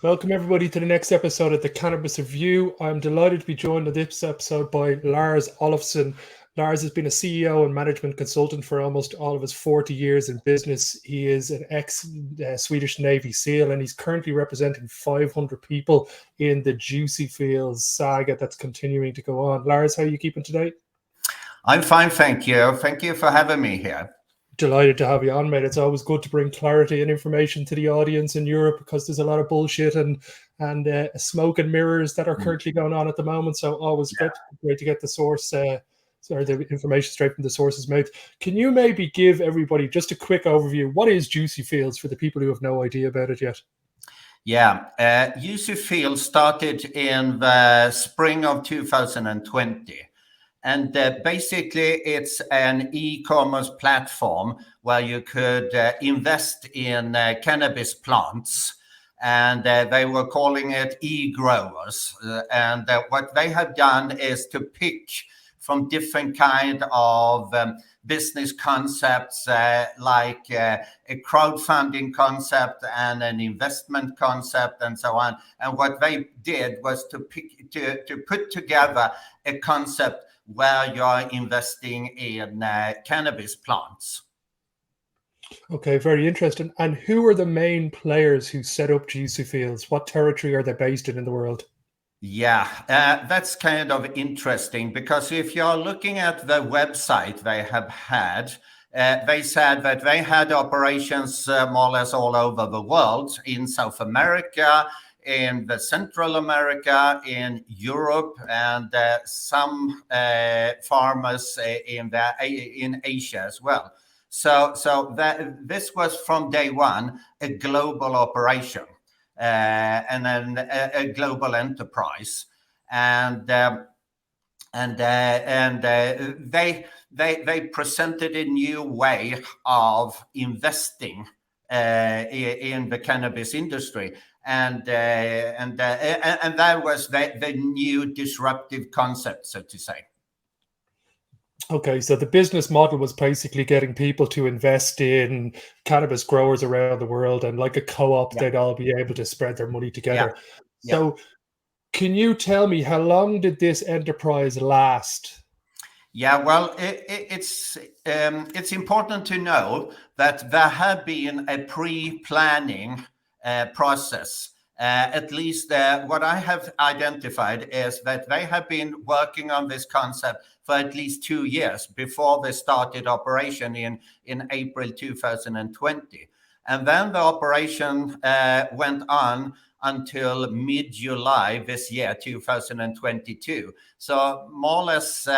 Welcome everybody to the next episode of the Cannabis Review. I'm delighted to be joined on this episode by Lars Oloffson. Lars has been a CEO and management consultant for almost all of his 40 years in business. He is an ex-Swedish Navy SEAL, and he's currently representing 500 people in the Juicyfields saga that's continuing to go on. Lars, how are you keeping today? I'm fine, thank you. Thank you for having me here. Delighted to have you on, mate. It's always good to bring clarity and information to the audience in Europe because there's a lot of bullshit and smoke and mirrors that are currently going on at the moment. So always great to get the source or the information straight from the source's mouth. Can you maybe give everybody just a quick overview? What is Juicyfields for the people who have no idea about it yet? Yeah, Juicyfields started in the spring of 2020. And basically, it's an e-commerce platform where you could invest in cannabis plants. And they were calling it e-growers. And what they have done is to pick from different kind of business concepts like a crowdfunding concept and an investment concept and so on. And what they did was to put together a concept where you're investing in cannabis plants. Okay, very interesting. And who are the main players who set up Juicyfields? What territory are they based in the world? Yeah, that's kind of interesting because if you're looking at the website they have had, they said that they had operations more or less all over the world, in South America, in the Central America, in Europe, and some farmers in Asia as well. So this was from day one a global operation and then a global enterprise, and they presented a new way of investing in the cannabis industry. And that was the new disruptive concept, so to say. Okay, so the business model was basically getting people to invest in cannabis growers around the world, and like a co-op, they'd all be able to spread their money together. So can you tell me, how long did this enterprise last? Yeah, well, it's important to know that there had been a pre-planning process. At least what I have identified is that they have been working on this concept for at least 2 years before they started operation in April 2020. And then the operation went on until mid-July this year, 2022. So more or less 2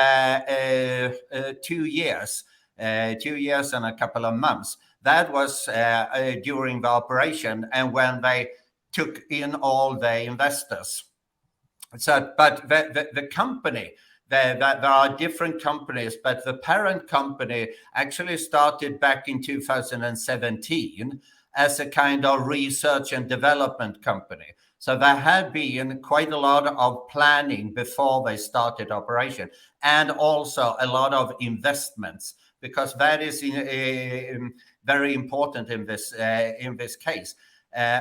years, 2 years and a couple of months. That was during the operation and when they took in all the investors. So, but the company, there are different companies, but the parent company actually started back in 2017 as a kind of research and development company. So there had been quite a lot of planning before they started operation, and also a lot of investments, because that is very important in this case.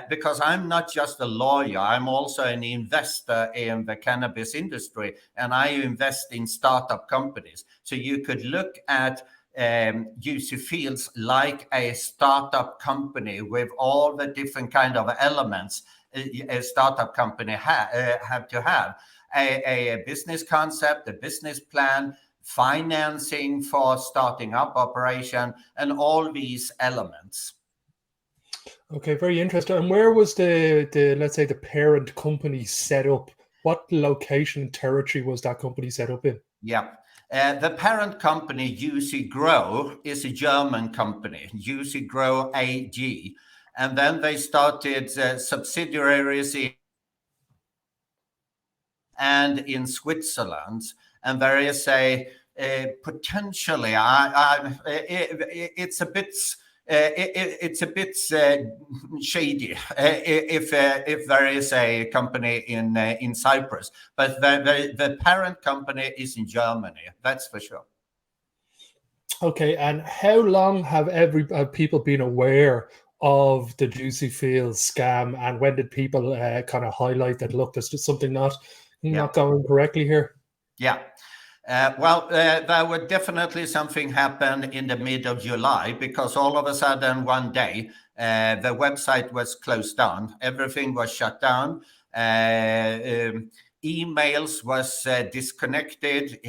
Because I'm not just a lawyer, I'm also an investor in the cannabis industry, and I invest in startup companies. So you could look at Juicyfields like a startup company with all the different kind of elements a startup company have to have. A business concept, a business plan, financing for starting up operation, and all these elements. Okay, very interesting. And where was the let's say the parent company set up? What location and territory was that company set up in? Yeah. The parent company, Juicy Grow, is a German company, Juicy Grow AG. And then they started subsidiaries in Switzerland. And there is a potentially, it's a bit shady if there is a company in Cyprus, but the parent company is in Germany. That's for sure. Okay, and how long have people been aware of the Juicyfields scam, and when did people kind of highlight that, look, there's just something not going correctly here? Yeah. Well, there would definitely something happen in the mid of July, because all of a sudden one day the website was closed down, everything was shut down, emails was disconnected,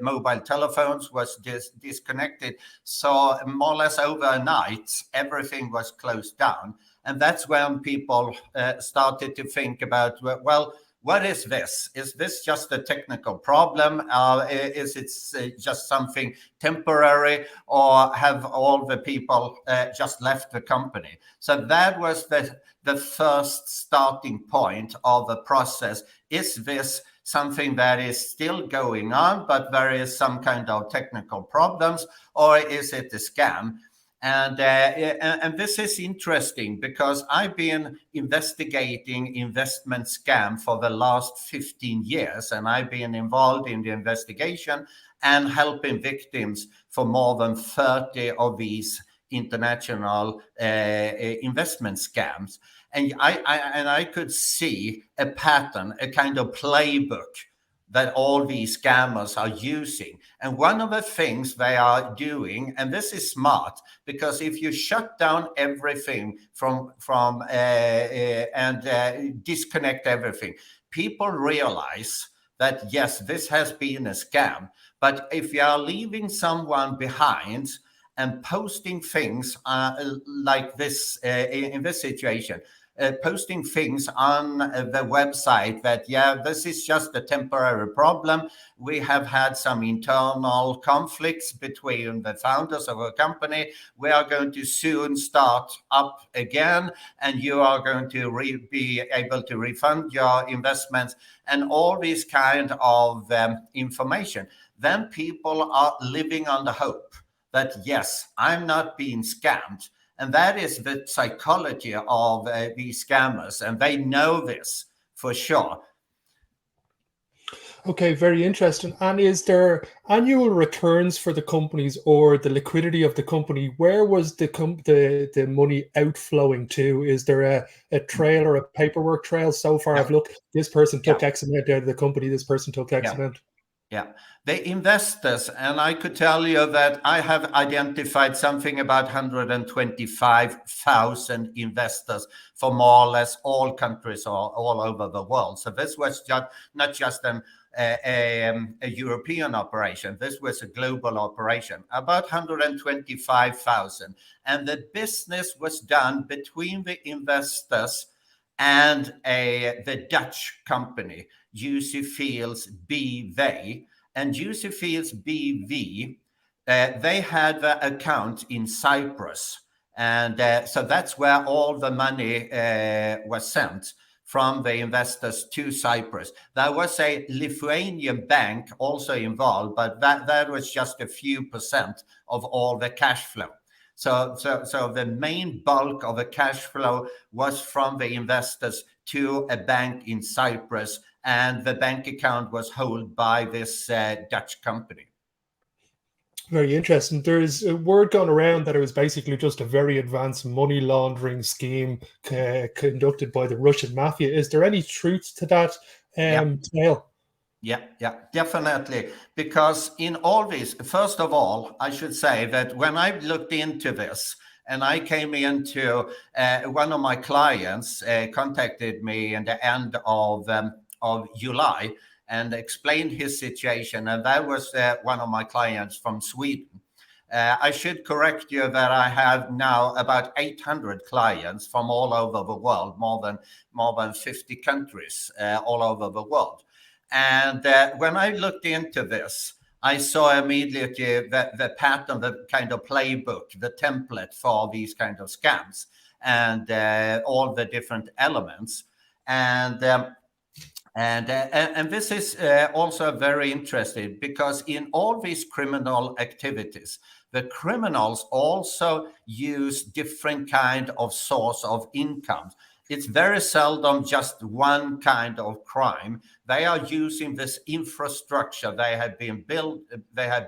mobile telephones was disconnected. So more or less overnight, everything was closed down, and that's when people started to think about, well, what is this? Is this just a technical problem? Is it just something temporary, or have all the people just left the company? So that was the first starting point of the process. Is this something that is still going on, but there is some kind of technical problems, or is it a scam? And this is interesting, because I've been investigating investment scam for the last 15 years, and I've been involved in the investigation and helping victims for more than 30 of these international investment scams. And I could see a pattern, a kind of playbook that all these scammers are using. And one of the things they are doing, and this is smart, because if you shut down everything and disconnect everything, people realize that, yes, this has been a scam. But if you are leaving someone behind and posting things like this in this situation, posting things on the website that, yeah, this is just a temporary problem. We have had some internal conflicts between the founders of our company. We are going to soon start up again, and you are going to be able to refund your investments, and all this kind of information. Then people are living on the hope that, yes, I'm not being scammed. And that is the psychology of these scammers, and they know this for sure. Okay, very interesting. And is there annual returns for the companies, or the liquidity of the company? Where was the money outflowing to? Is there a trail or a paperwork trail so far? I've looked, this person took X amount out of the company, this person took X amount. Yeah, the investors, and I could tell you that I have identified something about 125,000 investors for more or less all countries all over the world. So this was not just a European operation. This was a global operation, about 125,000. And the business was done between the investors and the Dutch company, Juicyfields BV. And Juicyfields BV, they had the account in Cyprus. And so that's where all the money was sent from the investors to Cyprus. There was a Lithuanian bank also involved, but that was just a few percent of all the cash flow. So the main bulk of the cash flow was from the investors to a bank in Cyprus, and the bank account was held by this Dutch company. Very interesting. There's a word going around that it was basically just a very advanced money laundering scheme conducted by the Russian Mafia. Is there any truth to that tale? Yeah, definitely. Because in all this, first of all, I should say that when I looked into this, and I came into one of my clients contacted me in the end of July and explained his situation, and that was one of my clients from Sweden. I should correct you that I have now about 800 clients from all over the world, more than 50 countries all over the world. And when I looked into this, I saw immediately that the pattern, the kind of playbook, the template for these kind of scams, and all the different elements. And this is also very interesting, because in all these criminal activities, the criminals also use different kind of source of income. it's very seldom just one kind of crime. They are using this infrastructure they have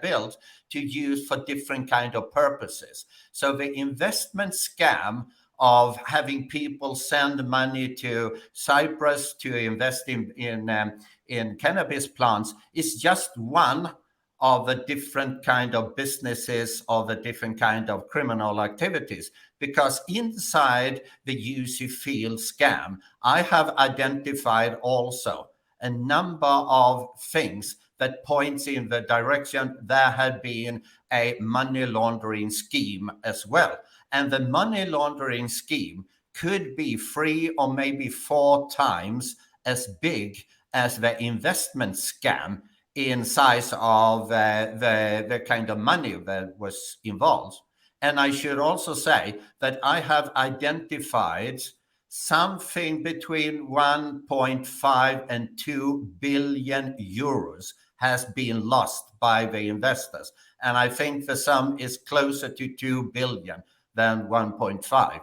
built to use for different kind of purposes. So the investment scam of having people send money to Cyprus to invest in cannabis plants is just one of the different kind of businesses or the different kind of criminal activities. Because inside the UC Field scam, I have identified also a number of things that points in the direction there had been a money laundering scheme as well. And the money laundering scheme could be 3 or maybe 4 times as big as the investment scam in size of the kind of money that was involved. And I should also say that I have identified something between 1.5 and 2 billion euros has been lost by the investors. And I think the sum is closer to 2 billion than 1.5.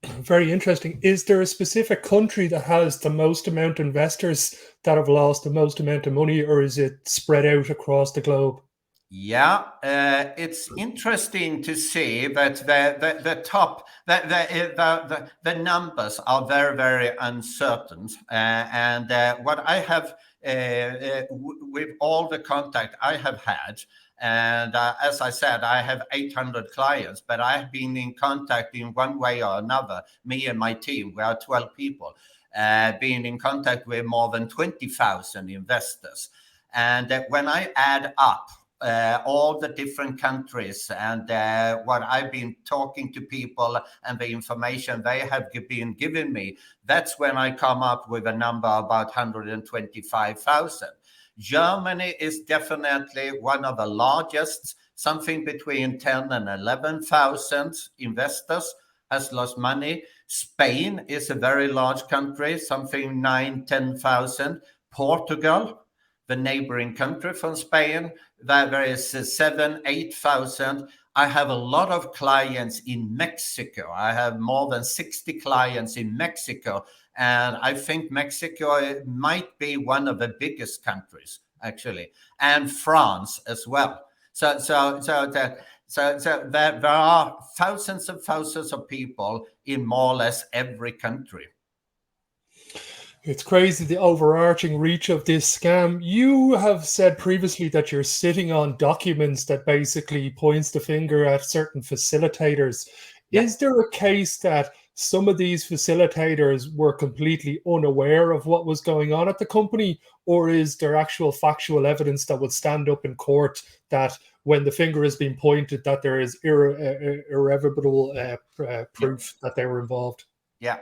Very interesting. Is there a specific country that has the most amount of investors that have lost the most amount of money, or is it spread out across the globe? Yeah, it's interesting to see that the numbers are very, very uncertain. And what I have with all the contact I have had, and as I said, I have 800 clients, but I've been in contact in one way or another. Me and my team, we are 12 people, being in contact with more than 20,000 investors. And when I add up all the different countries and what I've been talking to people and the information they have been giving me, that's when I come up with a number about 125,000. Germany is definitely one of the largest, something between 10 and 11,000 investors has lost money. Spain is a very large country, something 9,000-10,000. Portugal, the neighboring country from Spain, there is 7,000-8,000. I have a lot of clients in Mexico. I have more than 60 clients in Mexico. And I think Mexico might be one of the biggest countries, actually, and France as well. So there are thousands and thousands of people in more or less every country. It's crazy, the overarching reach of this scam. You have said previously that you're sitting on documents that basically points the finger at certain facilitators. Yeah. Is there a case that some of these facilitators were completely unaware of what was going on at the company, or is there actual factual evidence that would stand up in court that when the finger is being pointed, that there is irrevocable proof that they were involved? Yeah.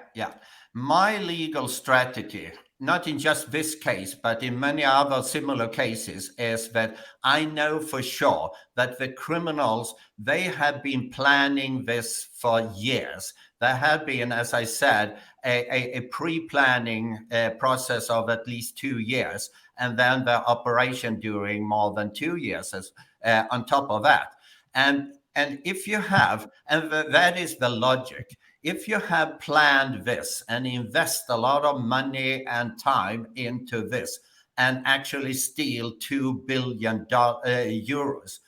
My legal strategy, not in just this case, but in many other similar cases, is that I know for sure that the criminals, they have been planning this for years. There have been, as I said, a pre-planning process of at least 2 years, and then the operation during more than 2 years on top of that. And if you have, and that is the logic, if you have planned this and invest a lot of money and time into this and actually steal 2 billion euros,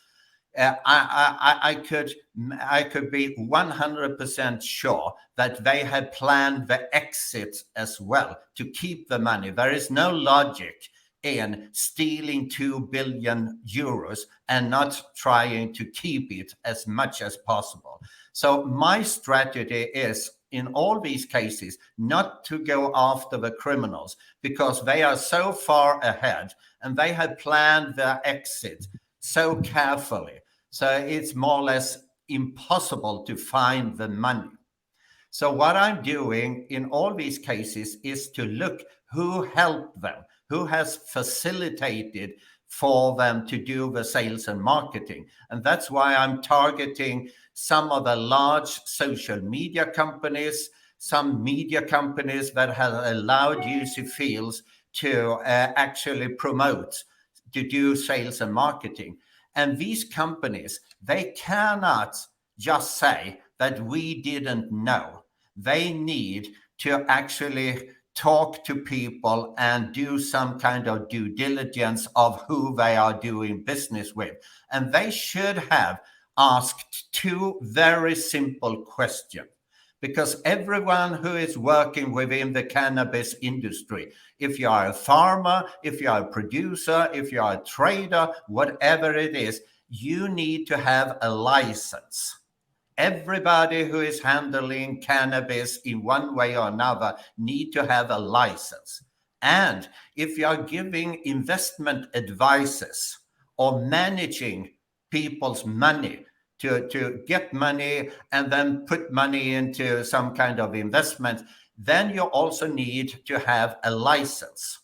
I could be 100% sure that they had planned the exit as well to keep the money. There is no logic in stealing 2 billion euros and not trying to keep it as much as possible. So my strategy is, in all these cases, not to go after the criminals because they are so far ahead and they have planned their exit so carefully. So it's more or less impossible to find the money. So what I'm doing in all these cases is to look who helped them, who has facilitated for them to do the sales and marketing. And that's why I'm targeting some of the large social media companies, some media companies that have allowed Juicyfields to actually promote, to do sales and marketing. And these companies, they cannot just say that we didn't know. they need to actually talk to people and do some kind of due diligence of who they are doing business with. And they should have asked two very simple questions. Because everyone who is working within the cannabis industry, if you are a farmer, if you are a producer, if you are a trader, whatever it is, you need to have a license. Everybody who is handling cannabis in one way or another need to have a license. And if you are giving investment advices or managing people's money, to get money and then put money into some kind of investment, then you also need to have a license.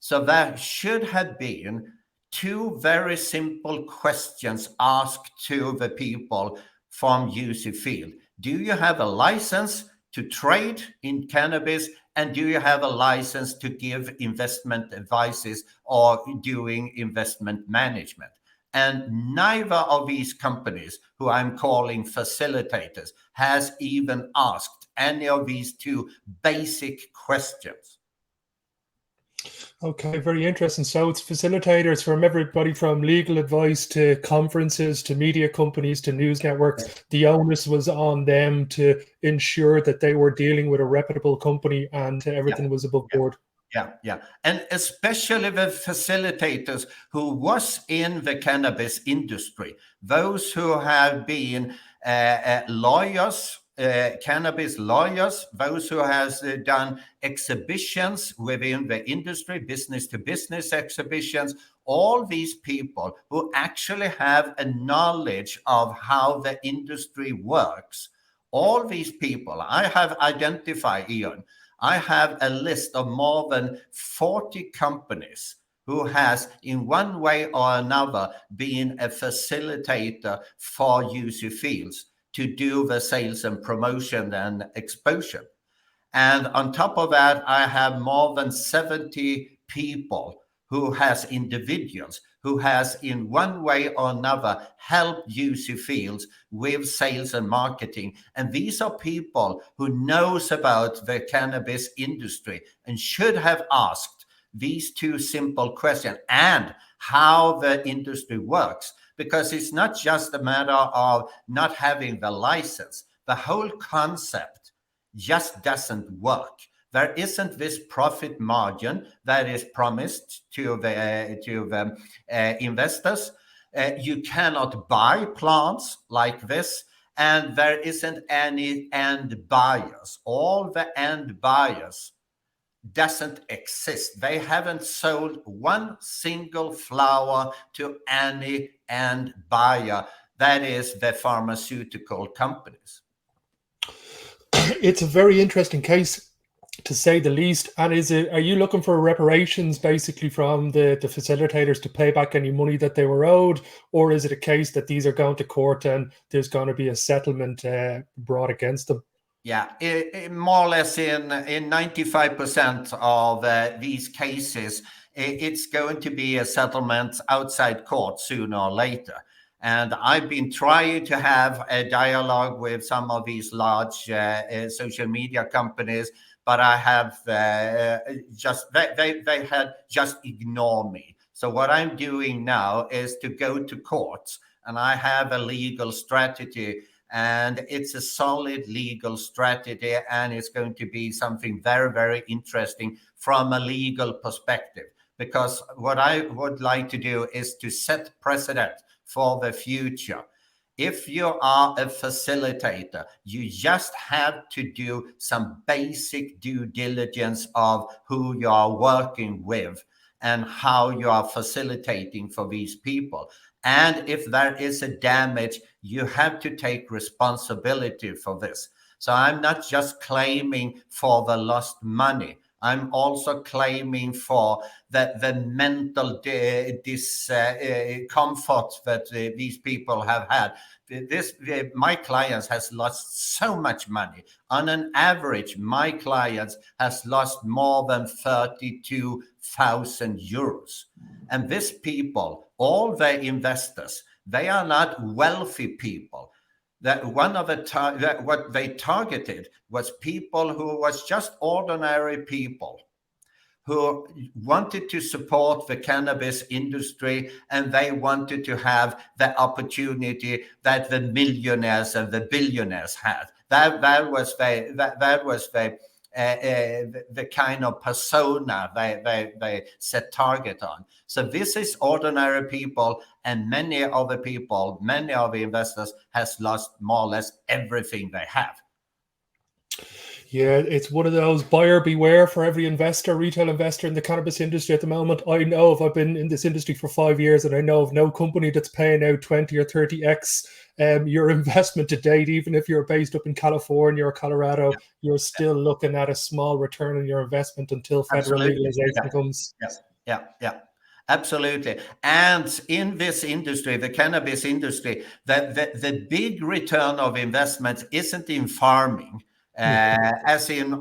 So there should have been two very simple questions asked to the people from Juicyfield. Do you have a license to trade in cannabis? And do you have a license to give investment advices or doing investment management? And neither of these companies, who I'm calling facilitators, has even asked any of these two basic questions. Okay, very interesting. So it's facilitators from everybody from legal advice to conferences to media companies to news networks. The onus was on them to ensure that they were dealing with a reputable company and everything was above board. Yeah. And especially the facilitators who was in the cannabis industry, those who have been lawyers, cannabis lawyers, those who has done exhibitions within the industry, business to business exhibitions, all these people who actually have a knowledge of how the industry works. All these people I have identified, Ian. I have a list of more than 40 companies who has in one way or another been a facilitator for Juicyfields to do the sales and promotion and exposure. And on top of that, I have more than 70 people who has individuals who has in one way or another helped Juicyfields with sales and marketing. And these are people who knows about the cannabis industry and should have asked these two simple questions and how the industry works. Because it's not just a matter of not having the license. The whole concept just doesn't work. There isn't this profit margin that is promised to the investors. You cannot buy plants like this, and there isn't any end buyers. All the end buyers doesn't exist. They haven't sold one single flower to any end buyer. That is the pharmaceutical companies. It's a very interesting case, to say the least. And are you looking for reparations basically from the facilitators to pay back any money that they were owed, or is it a case that these are going to court and there's going to be a settlement brought against them? Yeah, more or less in 95% of these cases, it's going to be a settlement outside court sooner or later. And I've been trying to have a dialogue with some of these large social media companies, but I have they had just ignored me. So what I'm doing now is to go to courts, and I have a legal strategy, and it's a solid legal strategy, and it's going to be something very, very interesting from a legal perspective. Because what I would like to do is to set precedent for the future. If you are a facilitator, you just have to do some basic due diligence of who you are working with and how you are facilitating for these people. And if there is a damage, you have to take responsibility for this. So I'm not just claiming for the lost money. I'm also claiming for the mental discomfort that these people have had. My clients has lost so much money. On an average, my clients has lost more than 32,000 euros. And these people, all the investors, they are not wealthy people. that one of the what they targeted was people who was just ordinary people who wanted to support the cannabis industry, and they wanted to have the opportunity that the millionaires and the billionaires had. That was the kind of persona they set target on. So this is ordinary people, and many of the investors has lost more or less everything they have. Yeah, it's one of those buyer beware for every investor, retail investor in the cannabis industry at the moment. I know if I've been in this industry for 5 years, and I know of no company that's paying out 20 or 30x your investment to date. Even if you're based up in California or Colorado, you're still looking at a small return on your investment until federal legalization comes. Yeah. Absolutely. And in this industry, the cannabis industry, the big return of investment isn't in farming. As in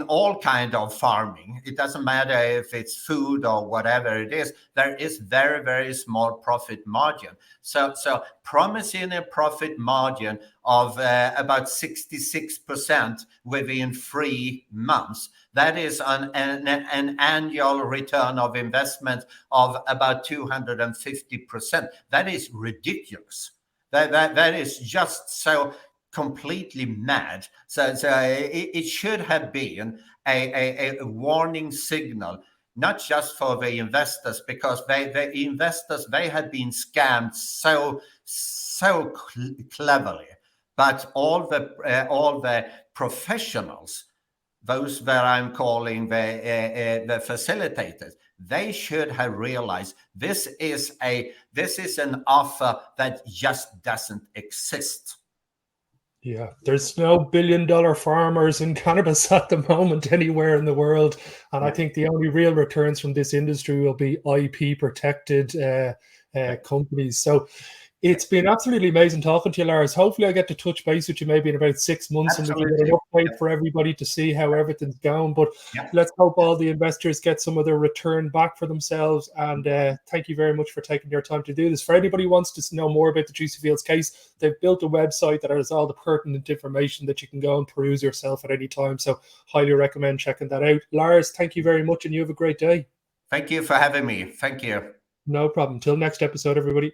all kind of farming, it doesn't matter if it's food or whatever it is, there is very, very small profit margin. So promising a profit margin of about 66% within 3 months, that is an annual return of investment of about 250%. That is ridiculous. That is just so completely mad. So it should have been a warning signal, not just for the investors, because the investors, they had been scammed so cleverly, but all the professionals, those that I'm calling the facilitators, they should have realized this is an offer that just doesn't exist. Yeah, there's no billion-dollar farmers in cannabis at the moment anywhere in the world. And I think the only real returns from this industry will be IP-protected companies. So it's been absolutely amazing talking to you, Lars. Hopefully I get to touch base with you maybe in about 6 months. Absolutely. And we can get an update for everybody to see how everything's going. But let's hope all the investors get some of their return back for themselves. And thank you very much for taking your time to do this. For anybody who wants to know more about the Juicyfields case, they've built a website that has all the pertinent information that you can go and peruse yourself at any time. So highly recommend checking that out. Lars, thank you very much, and you have a great day. Thank you for having me. Thank you. No problem. Till next episode, everybody.